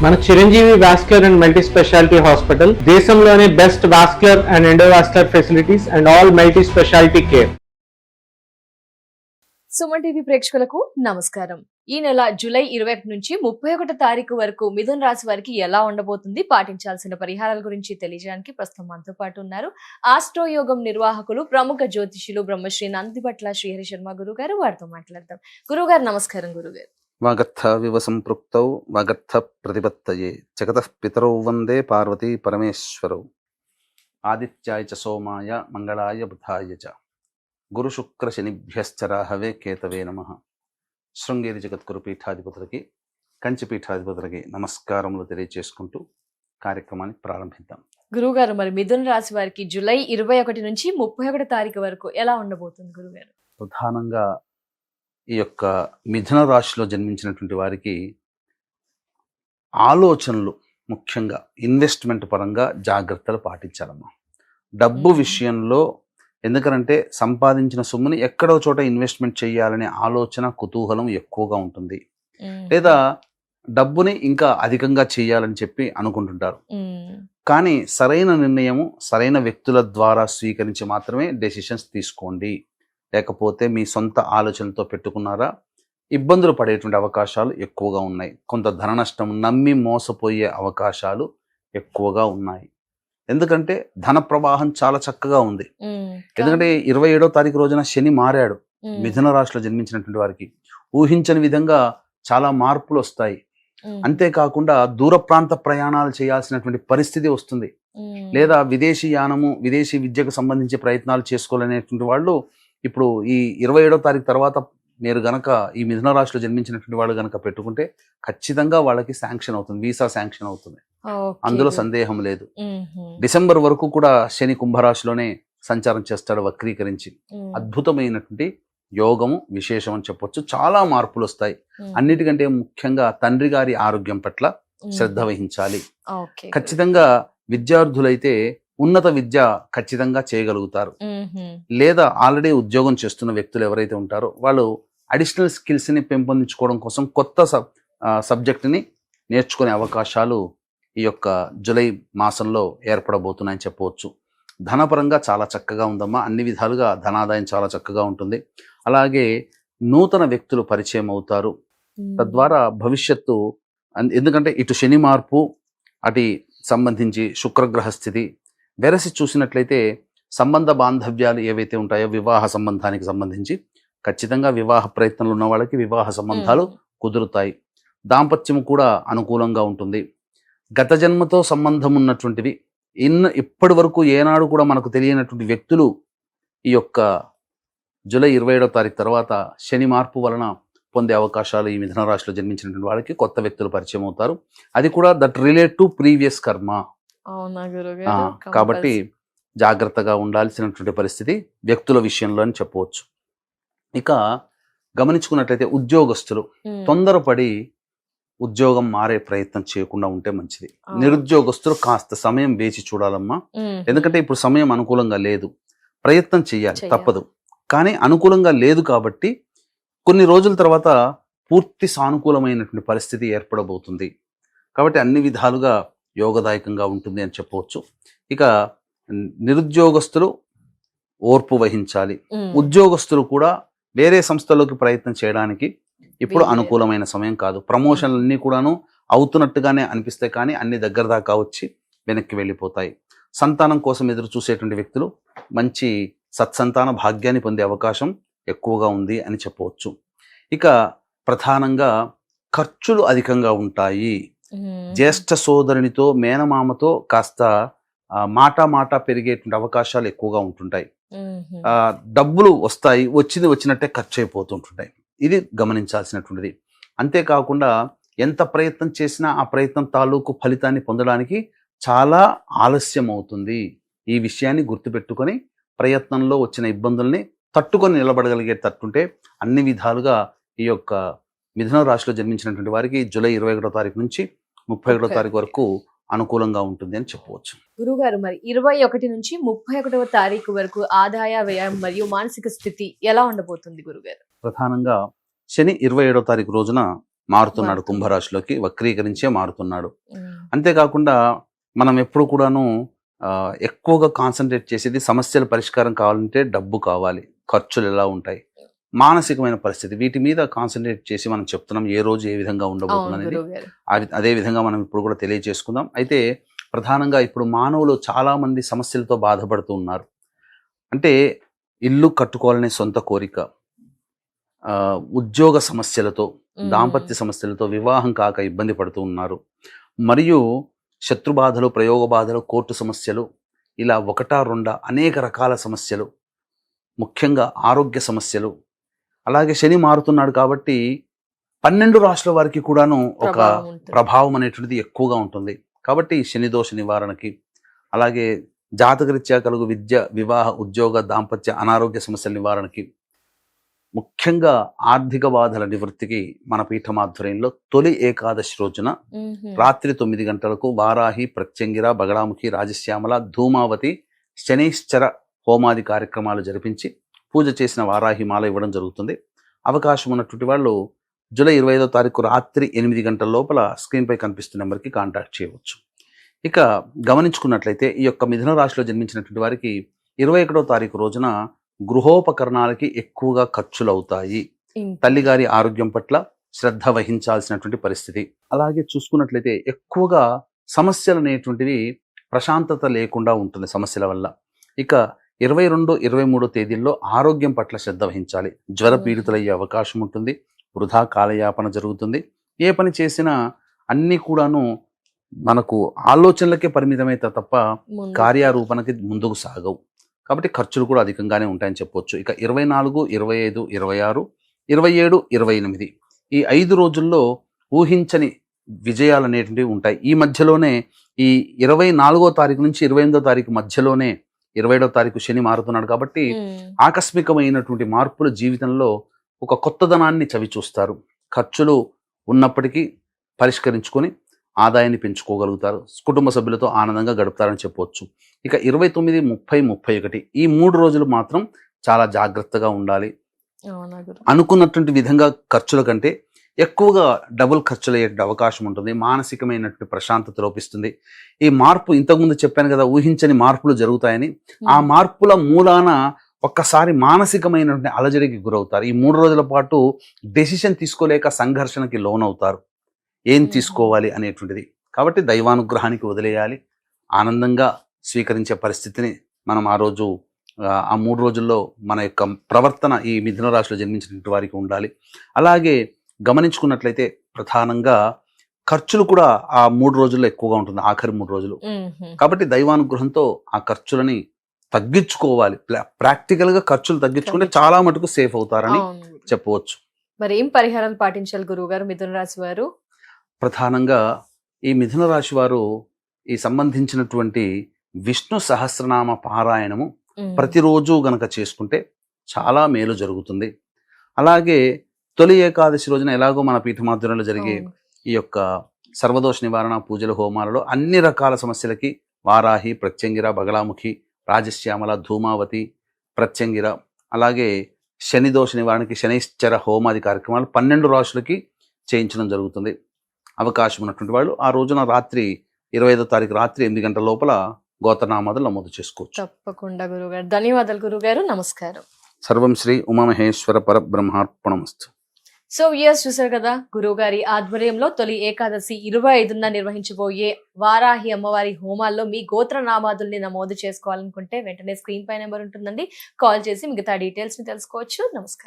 మన Chiranjeevi vascular and multi specialty hospital దేశంలోనే best vascular and endovascular facilities and all multi specialty care. Suman TV ప్రేక్షకులకు నమస్కారం. ఈ నెల జూలై 21 నుంచి 31 తారీఖు వరకు మిథున రాశి వారికి ఎలా ఉండబోతుంది, పాటించాల్సిన పరిహారాల గురించి తెలియజేయడానికి ప్రస్తుతం మనతో పాటు ఉన్నారు ఆస్ట్రోయోగం నిర్వాహకులు, ప్రముఖ జ్యోతిషులు బ్రహ్మశ్రీ నందిపట్ల శ్రీహరి శర్మ గురువు గారు. వారితో మాట్లాడదాం. గురువు గారు నమస్కారం. గురుగారు, వాగర్థ వివ సంపృక్తౌ వాగర్థ ప్రతిపత్తయే జగతః పితరౌ వందే పార్వతీ పరమేశ్వరౌ. ఆదిత్యాయ చ సోమాయ మంగళాయ బుధాయ చ గురు శుక్ర శనిభ్యశ్చ రాహవే కేతవే నమః. శృంగేరి జగద్గురు పీఠాధిపతులకి, కంచి పీఠాధిపతులకి నమస్కారములు తెలియజేసుకుంటూ కార్యక్రమాన్ని ప్రారంభిద్దాం. గురుగారు, మరి మిథున రాశి వారికి జూలై 21 నుంచి 31 తారీఖు వరకు ఎలా ఉండబోతుంది గురుగారు? ప్రధానంగా ఈ యొక్క మిథున రాశిలో జన్మించినటువంటి వారికి ఆలోచనలు, ముఖ్యంగా ఇన్వెస్ట్మెంట్ పరంగా జాగ్రత్తలు పాటించాలమ్మా. డబ్బు విషయంలో, ఎందుకంటే సంపాదించిన సొమ్ముని ఎక్కడో చోట ఇన్వెస్ట్మెంట్ చేయాలనే ఆలోచన, కుతూహలం ఎక్కువగా ఉంటుంది. లేదా డబ్బుని ఇంకా అధికంగా చేయాలని చెప్పి అనుకుంటుంటారు. కానీ సరైన నిర్ణయము సరైన వ్యక్తుల ద్వారా స్వీకరించి మాత్రమే డెసిషన్స్ తీసుకోండి. లేకపోతే మీ సొంత ఆలోచనలతో పెట్టుకున్నారా, ఇబ్బందులు పడేటువంటి అవకాశాలు ఎక్కువగా ఉన్నాయి. కొంత ధన నష్టం, నమ్మి మోసపోయే అవకాశాలు ఎక్కువగా ఉన్నాయి. ఎందుకంటే ధన ప్రవాహం చాలా చక్కగా ఉంది. ఎందుకంటే 27వ తారీఖు రోజున శని మారాడు. మిథున రాశిలో జన్మించినటువంటి వారికి ఊహించని విధంగా చాలా మార్పులు వస్తాయి. అంతేకాకుండా దూర ప్రాంత ప్రయాణాలు చేయాల్సినటువంటి పరిస్థితి వస్తుంది. లేదా విదేశీ యానము, విదేశీ విద్యకు సంబంధించి ప్రయత్నాలు చేసుకోవాలనేటువంటి వాళ్ళు ఇప్పుడు ఈ 27వ తారీఖు తర్వాత మీరు గనక ఈ మిథున రాశిలో జన్మించినటువంటి వాళ్ళు గనక పెట్టుకుంటే ఖచ్చితంగా వాళ్ళకి శాంక్షన్ అవుతుంది, వీసా శాంక్షన్ అవుతుంది. అందులో సందేహం లేదు. డిసెంబర్ వరకు కూడా శని కుంభరాశిలోనే సంచారం చేస్తాడు వక్రీకరించి. అద్భుతమైనటువంటి యోగము, విశేషం అని చెప్పొచ్చు. చాలా మార్పులు వస్తాయి. అన్నిటికంటే ముఖ్యంగా తండ్రి గారి ఆరోగ్యం పట్ల శ్రద్ధ వహించాలి. ఖచ్చితంగా విద్యార్థులైతే ఉన్నత విద్య ఖచ్చితంగా చేయగలుగుతారు. లేదా ఆల్రెడీ ఉద్యోగం చేస్తున్న వ్యక్తులు ఎవరైతే ఉంటారో వాళ్ళు అడిషనల్ స్కిల్స్ ని పెంపొందించుకోవడం కోసం కొత్త సబ్జెక్టుని నేర్చుకునే అవకాశాలు ఈ యొక్క జూలై మాసంలో ఏర్పడబోతున్నాయని చెప్పవచ్చు. ధనపరంగా చాలా చక్కగా ఉందమ్మా. అన్ని విధాలుగా ధనాదాయం చాలా చక్కగా ఉంటుంది. అలాగే నూతన వ్యక్తులు పరిచయం అవుతారు. తద్వారా భవిష్యత్తు, ఎందుకంటే ఇటు శని మార్పు, అటు సంబంధించి శుక్రగ్రహ స్థితి వెరసి చూసినట్లయితే సంబంధ బాంధవ్యాలు ఏవైతే ఉంటాయో వివాహ సంబంధానికి సంబంధించి ఖచ్చితంగా వివాహ ప్రయత్నాలు ఉన్న వాళ్ళకి వివాహ సంబంధాలు కుదురుతాయి. దాంపత్యం కూడా అనుకూలంగా ఉంటుంది. గత జన్మతో సంబంధం ఉన్నటువంటివి, ఇప్పటి వరకు ఏనాడు కూడా మనకు తెలియనటువంటి వ్యక్తులు ఈ యొక్క జూలై 27వ తారీఖు తర్వాత శని మార్పు వలన పొందే అవకాశాలు ఈ మిథున రాశిలో జన్మించినటువంటి వాళ్ళకి కొత్త వ్యక్తులు పరిచయం అవుతారు. అది కూడా దట్ రిలేట్ టు ప్రీవియస్ కర్మ. కాబట్టి జాగ్రత్తగా ఉండాల్సినటువంటి పరిస్థితి వ్యక్తుల విషయంలో అని చెప్పవచ్చు. ఇక గమనించుకున్నట్లయితే ఉద్యోగస్తులు తొందరపడి ఉద్యోగం మారే ప్రయత్నం చేయకుండా ఉంటే మంచిది. నిరుద్యోగస్తులు కాస్త సమయం వేచి చూడాలమ్మా. ఎందుకంటే ఇప్పుడు సమయం అనుకూలంగా లేదు. ప్రయత్నం చేయాలి, తప్పదు. కానీ అనుకూలంగా లేదు కాబట్టి కొన్ని రోజుల తర్వాత పూర్తి సానుకూలమైనటువంటి పరిస్థితి ఏర్పడబోతుంది. కాబట్టి అన్ని విధాలుగా యోగదాయకంగా ఉంటుంది అని చెప్పవచ్చు. ఇక నిరుద్యోగస్తులు ఓర్పు వహించాలి. ఉద్యోగస్తులు కూడా వేరే సంస్థలోకి ప్రయత్నం చేయడానికి ఇప్పుడు అనుకూలమైన సమయం కాదు. ప్రమోషన్లన్నీ కూడాను అవుతున్నట్టుగానే అనిపిస్తాయి, కానీ అన్ని దగ్గర దాకా వచ్చి వెనక్కి వెళ్ళిపోతాయి. సంతానం కోసం ఎదురు చూసేటువంటి వ్యక్తులు మంచి సత్సంతాన భాగ్యాన్ని పొందే అవకాశం ఎక్కువగా ఉంది అని చెప్పవచ్చు. ఇక ప్రధానంగా ఖర్చులు అధికంగా ఉంటాయి. జ్యేష్ఠ సోదరునితో, మేనమామతో కాస్త మాట పెరిగేటువంటి అవకాశాలు ఎక్కువగా ఉంటుంటాయి. డబ్బులు వస్తాయి, వచ్చినట్టే ఖర్చు అయిపోతుంటాయి. ఇది గమనించాల్సినటువంటిది. అంతేకాకుండా ఎంత ప్రయత్నం చేసినా ఆ ప్రయత్నం తాలూకు ఫలితాన్ని పొందడానికి చాలా ఆలస్యం అవుతుంది. ఈ విషయాన్ని గుర్తుపెట్టుకొని ప్రయత్నంలో వచ్చిన ఇబ్బందుల్ని తట్టుకొని నిలబడగలిగే తట్టుంటే అన్ని విధాలుగా ఈ యొక్క మిథున రాశిలో జన్మించినటువంటి వారికి జూలై 21వ తారీఖు నుంచి 31వ తారీఖు వరకు అనుకూలంగా ఉంటుంది అని చెప్పవచ్చు. గురుగారు, మరి 21 నుంచి 31వ తారీఖు వరకు ఆదాయ, వ్యయం మరియు మానసిక స్థితి ఎలా ఉండబోతుంది గురుగారు? ప్రధానంగా శని 27వ తారీఖు రోజున మారుతున్నాడు, మారుతున్నాడు. కుంభరాశిలోకి వక్రీకరించే మారుతున్నాడు. ఉమ్. అంతేకాకుండా మనం ఎప్పుడు కూడాను ఎక్కువగా కాన్సన్ట్రేట్ చేసేది సమస్యల పరిష్కారం కావాలంటే డబ్బు కావాలి, ఖర్చులు ఎలా ఉంటాయి, మానసికమైన పరిస్థితి, వీటి మీద కాన్సన్ట్రేట్ చేసి మనం చెప్తున్నాం ఏ రోజు ఏ విధంగా ఉండబోతుంది అవును అనేది. గురువు గారు. అదే విధంగా మనం ఇప్పుడు కూడా తెలియజేసుకుందాం. అయితే ప్రధానంగా ఇప్పుడు మానవులు చాలా మంది సమస్యలతో బాధపడుతూ ఉన్నారు. అంటే ఇల్లు కట్టుకోవాలనే సొంత కోరిక, ఉద్యోగ సమస్యలతో, దాంపత్య సమస్యలతో, వివాహం కాక ఇబ్బంది పడుతూ ఉన్నారు. మరియు శత్రు బాధలు, ప్రయోగ బాధలు, కోర్టు సమస్యలు, ఇలా ఒకటా రెండా అనేక రకాల సమస్యలు, ముఖ్యంగా ఆరోగ్య సమస్యలు. అలాగే శని మారుతున్నాడు కాబట్టి 12 రాష్ట్రాల వారికి కూడాను ఒక ప్రభావం ఉంటుంది. ప్రభావం అనేటువంటిది ఎక్కువగా ఉంటుంది. కాబట్టి శని దోష నివారణకి, అలాగే జాతకరీత్యా కలుగు విద్య, వివాహ, ఉద్యోగ, దాంపత్య, అనారోగ్య సమస్యల నివారణకి, ముఖ్యంగా ఆర్థిక బాధల నివృత్తికి మన పీఠం ఆధ్వర్యంలో తొలి ఏకాదశి రోజున ఉహుం. రాత్రి 9 గంటలకు వారాహి, ప్రత్యంగిర, బగళాముఖి, రాజశ్యామల, ధూమావతి, శనైశ్చర హోమాది కార్యక్రమాలు జరిపించి పూజ చేసిన వారాహి మాల ఇవ్వడం జరుగుతుంది. అవకాశం ఉన్నటువంటి వాళ్ళు జూలై 25వ తారీఖు రాత్రి 8 గంటల లోపల స్క్రీన్పై కనిపిస్తున్న నెంబర్కి కాంటాక్ట్ చేయవచ్చు. ఇక గమనించుకున్నట్లయితే ఈ యొక్క మిథున రాశిలో జన్మించినటువంటి వారికి 21వ తారీఖు రోజున గృహోపకరణాలకి ఎక్కువగా ఖర్చులు అవుతాయి. ఇంత. తల్లిగారి ఆరోగ్యం పట్ల శ్రద్ధ వహించాల్సినటువంటి పరిస్థితి. అలాగే చూసుకున్నట్లయితే ఎక్కువగా సమస్యలు అనేటువంటివి ప్రశాంతత లేకుండా ఉంటుంది సమస్యల వల్ల. ఇక 22, 23 తేదీల్లో ఆరోగ్యం పట్ల శ్రద్ధ వహించాలి. జ్వర పీడితులయ్యే అవకాశం ఉంటుంది, వృధా కాలయాపన జరుగుతుంది. ఏ పని చేసినా అన్నీ కూడాను మనకు ఆలోచనలకే పరిమితమైతే తప్ప ముందు. కార్యారూపణకి ముందుకు సాగవు. కాబట్టి ఖర్చులు కూడా అధికంగానే ఉంటాయని చెప్పొచ్చు. ఇక 24, 25, 26, 27, 28 ఈ 5 రోజుల్లో ఊహించని విజయాలు అనేటువంటివి ఉంటాయి. ఈ మధ్యలోనే ఈ 24వ తారీఖు నుంచి 28వ తారీఖు మధ్యలోనే 27వ తారీఖు శని మారుతున్నాడు కాబట్టి ఆకస్మికమైనటువంటి మార్పులు జీవితంలో ఒక కొత్తదనాన్ని చవి చూస్తారు. ఖర్చులు ఉన్నప్పటికీ పరిష్కరించుకొని ఆదాయాన్ని పెంచుకోగలుగుతారు. కుటుంబ సభ్యులతో ఆనందంగా గడుపుతారని చెప్పవచ్చు. ఇక 29, 30, 31 ఈ 3 రోజులు మాత్రం చాలా జాగ్రత్తగా ఉండాలి. అవునా గురు. అనుకున్నటువంటి విధంగా ఖర్చుల కంటే ఎక్కువగా డబుల్ ఖర్చులు అయ్యే అవకాశం ఉంటుంది. మానసికమైనటువంటి ప్రశాంతత లోపిస్తుంది. ఈ మార్పు ఇంతకుముందు చెప్పాను కదా, ఊహించని మార్పులు జరుగుతాయని. ఆ మార్పుల మూలాన ఒక్కసారి మానసికమైనటువంటి అలజడికి గురవుతారు. ఈ 3 రోజుల పాటు డెసిషన్ తీసుకోలేక సంఘర్షణకి లోనవుతారు. ఏం తీసుకోవాలి అనేటువంటిది. కాబట్టి దైవానుగ్రహానికి వదిలేయాలి. ఆనందంగా స్వీకరించే పరిస్థితిని మనం ఆ రోజు ఆ 3 రోజుల్లో మన యొక్క ప్రవర్తన ఈ మిథున రాశిలో జన్మించినటువంటి వారికి ఉండాలి. అలాగే గమనించుకున్నట్లయితే ప్రధానంగా ఖర్చులు కూడా ఆ 3 రోజుల్లో ఎక్కువగా ఉంటుంది, ఆఖరి 3 రోజులు. కాబట్టి దైవానుగ్రహంతో ఆ ఖర్చులని తగ్గించుకోవాలి. ప్రాక్టికల్గా ఖర్చులు తగ్గించుకుంటే చాలా మటుకు సేఫ్ అవుతారని అవును గురు. చెప్పవచ్చు. మరి ఏం పరిహారాలు పాటించాలి గురువు గారు మిథున రాశి వారు? ప్రధానంగా ఈ మిథున రాశి వారు ఈ సంబంధించినటువంటి విష్ణు సహస్రనామ పారాయణము ప్రతిరోజు గనక చేసుకుంటే చాలా మేలు జరుగుతుంది. అలాగే తొలి ఏకాదశి రోజున ఎలాగో మన పీఠమాధ్వర్యంలో జరిగే అవును. ఈ యొక్క సర్వదోష నివారణ పూజల హోమాలలో అన్ని రకాల సమస్యలకి వారాహి, ప్రత్యంగిర, బగళాముఖి, రాజశ్యామల, ధూమావతి, ప్రత్యంగిర, అలాగే శని దోష నివారణకి శనైశ్చర హోమాది కార్యక్రమాలు 12 రాశులకి చేయించడం జరుగుతుంది. అవకాశం ఉన్నటువంటి వాళ్ళు ఆ రోజున రాత్రి 25వ తారీఖు రాత్రి 8 గంటల లోపల గోత్రనామాదులు నమోదు చేసుకోవచ్చు. తప్పకుండా గురువు గారు. ధన్యవాదాలు గురువు గారు. నమస్కారం. సర్వం శ్రీ ఉమామహేశ్వర పరబ్రహ్మార్పణమస్తు. సో ఇయర్స్ చూసారు కదా, గురువు గారి ఆధ్వర్యంలో తొలి ఏకాదశి 25న నిర్వహించబోయే వారాహి అమ్మవారి హోమాల్లో మీ గోత్ర నామాదుల్ని నమోదు చేసుకోవాలనుకుంటే వెంటనే స్క్రీన్ పై నెంబర్ ఉంటుందండి, కాల్ చేసి మిగతా డీటెయిల్స్ ని తెలుసుకోవచ్చు. నమస్కారం.